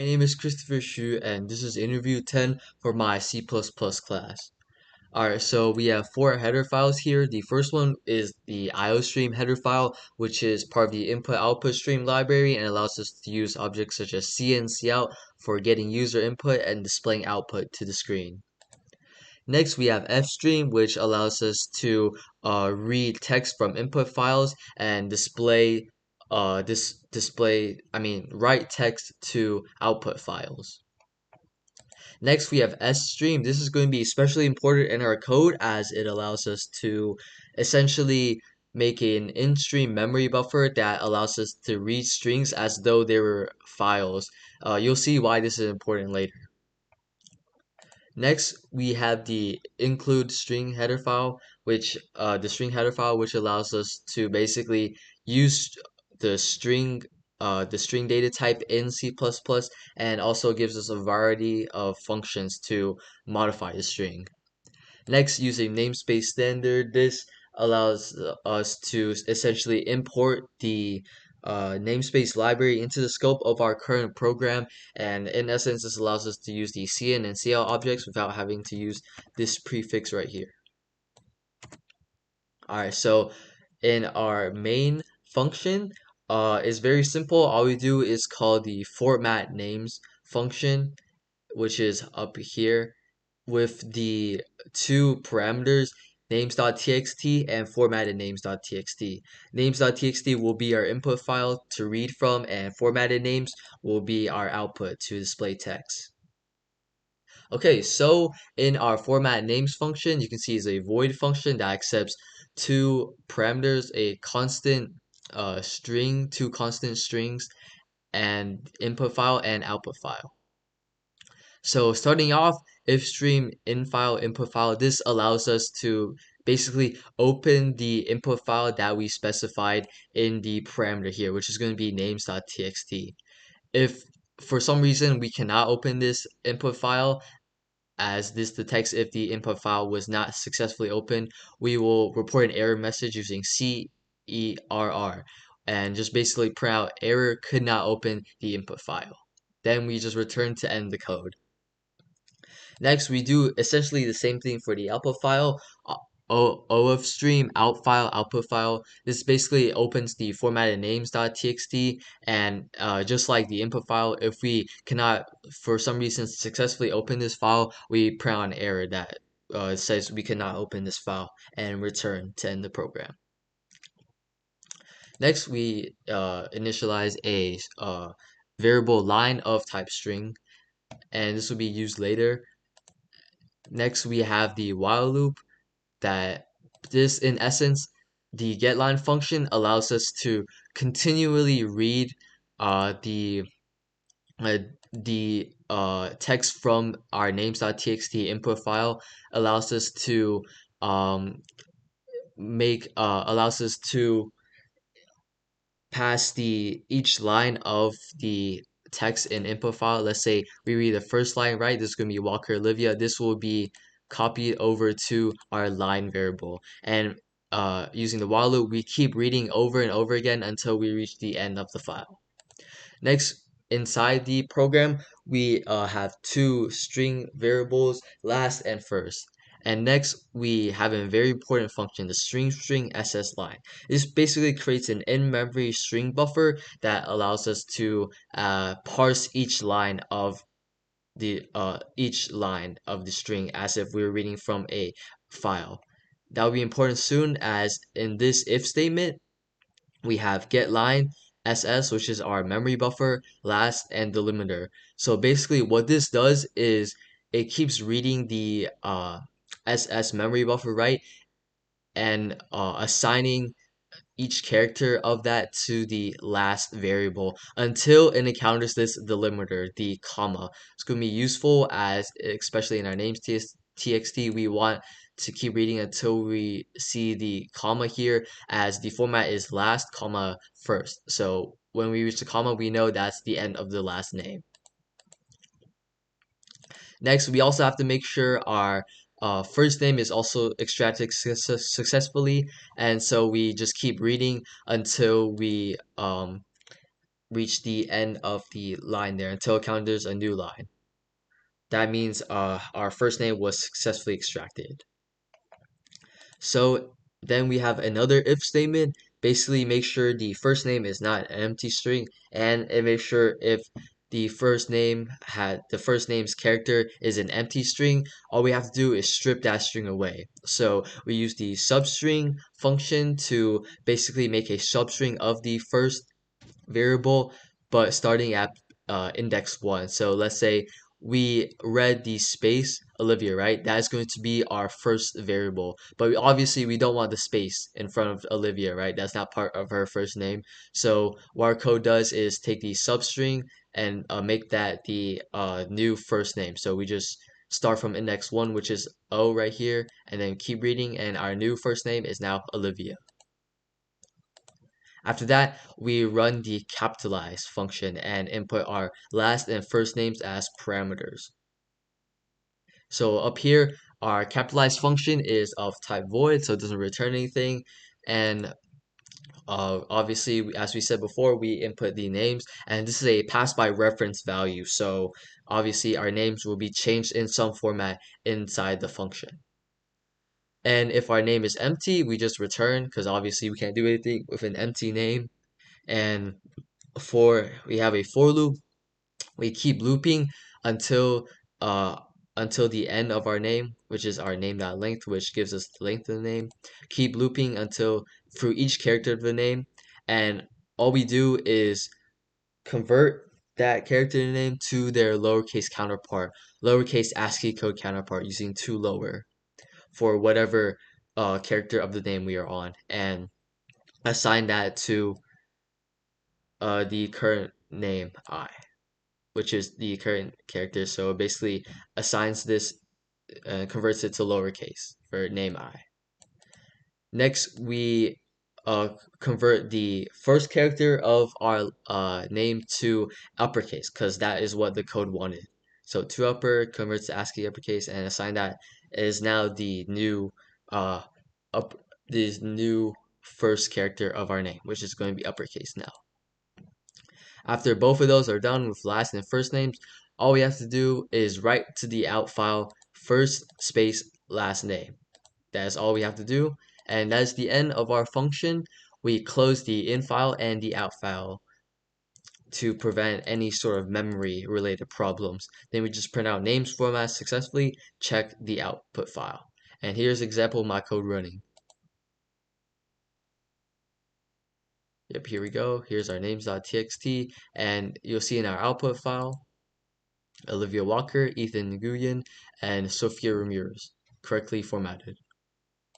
My name is Christopher Xu, and this is interview 10 for my C++ class. Alright, so we have four header files here. The first one is the IOStream header file, which is part of the input-output stream library and allows us to use objects such as C and Cout for getting user input and displaying output to the screen. Next, we have fstream, which allows us to read text from input files and write text to output files. Next, we have sstream. This is going to be especially important in our code as it allows us to essentially make an in-stream memory buffer that allows us to read strings as though they were files. You'll see why this is important later. Next, we have the include string header file, which allows us to basically use the string data type in C++ and also gives us a variety of functions to modify the string. Next, using namespace standard, this allows us to essentially import the namespace library into the scope of our current program, and in essence this allows us to use the cin and cout objects without having to use this prefix right here. Alright, so in our main function, it's very simple. All we do is call the format names function, which is up here, with the two parameters names.txt and formatted names.txt. Names.txt will be our input file to read from, and formatted names will be our output to display text. Okay, so in our format names function, you can see is a void function that accepts two parameters, a constant string, two constant strings, and input file and output file. So starting off, if stream in file input file, this allows us to basically open the input file that we specified in the parameter here, which is going to be names.txt. If for some reason we cannot open this input file, as this detects if the input file was not successfully opened, we will report an error message using CERR and just basically print out error could not open the input file. Then we just return to end the code. Next, we do essentially the same thing for the output file. OFStream out file, output file. This basically opens the formatted names.txt, and just like the input file, if we cannot for some reason successfully open this file, we print out an error that says we cannot open this file and return to end the program. Next, we initialize a variable line of type string, and this will be used later. Next, we have the while loop. That this, in essence, the getLine function allows us to continually read the text from our names.txt input file. Allows us to pass each line of the text in input file. Let's say we read the first line, right? This is going to be Walker Olivia. This will be copied over to our line variable. And using the while loop, we keep reading over and over again until we reach the end of the file. Next, inside the program, we have two string variables, last and first. And next, we have a very important function, the string ss line. This basically creates an in-memory string buffer that allows us to parse each line of the string as if we were reading from a file. That will be important soon, as in this if statement, we have getLine ss, which is our memory buffer, last, and delimiter. So basically what this does is it keeps reading the ss memory buffer, right, and assigning each character of that to the last variable until it encounters this delimiter, the comma. It's going to be useful as, especially in our names txt, we want to keep reading until we see the comma here, as the format is last comma first. So when we reach the comma, we know that's the end of the last name. Next, we also have to make sure our first name is also extracted successfully, and so we just keep reading until we reach the end of the line there until it counters a new line. That means our first name was successfully extracted. So then we have another if statement. Basically, make sure the first name is not an empty string, and it makes sure if the first name's character is an empty string, all we have to do is strip that string away. So we use the substring function to basically make a substring of the first variable, but starting at index 1. So let's say we read the space Olivia, right? That's going to be our first variable. But obviously we don't want the space in front of Olivia, right? That's not part of her first name. So what our code does is take the substring and make that the new first name. So we just start from index 1, which is O right here, and then keep reading, and our new first name is now Olivia. After that, we run the capitalize function and input our last and first names as parameters. So up here, our capitalize function is of type void, so it doesn't return anything. And obviously, as we said before, we input the names, and this is a pass by reference value. So obviously, our names will be changed in some format inside the function. And if our name is empty, we just return, because obviously we can't do anything with an empty name. And we have a for loop. We keep looping until uh until the end of our name, which is our name.length, which gives us the length of the name. Keep looping until through each character of the name, and all we do is convert that character name to their lowercase counterpart, lowercase ASCII code counterpart, using to lower for whatever character of the name we are on, and assign that to the current name I, which is the current character. So it basically assigns this, converts it to lowercase for name I. Next, we uh, convert the first character of our name to uppercase, because that is what the code wanted. So to upper converts to ASCII uppercase, and assign that is now the new uh, up this new first character of our name, which is going to be uppercase now. After both of those are done with last and first names, all we have to do is write to the out file first space last name. That is all we have to do, and that is the end of our function. We close the in file and the out file to prevent any sort of memory related problems. Then we just print out names format successfully, check the output file. And here's an example of my code running. Yep, here we go. Here's our names.txt, and you'll see in our output file, Olivia Walker, Ethan Nguyen, and Sofia Ramirez, correctly formatted.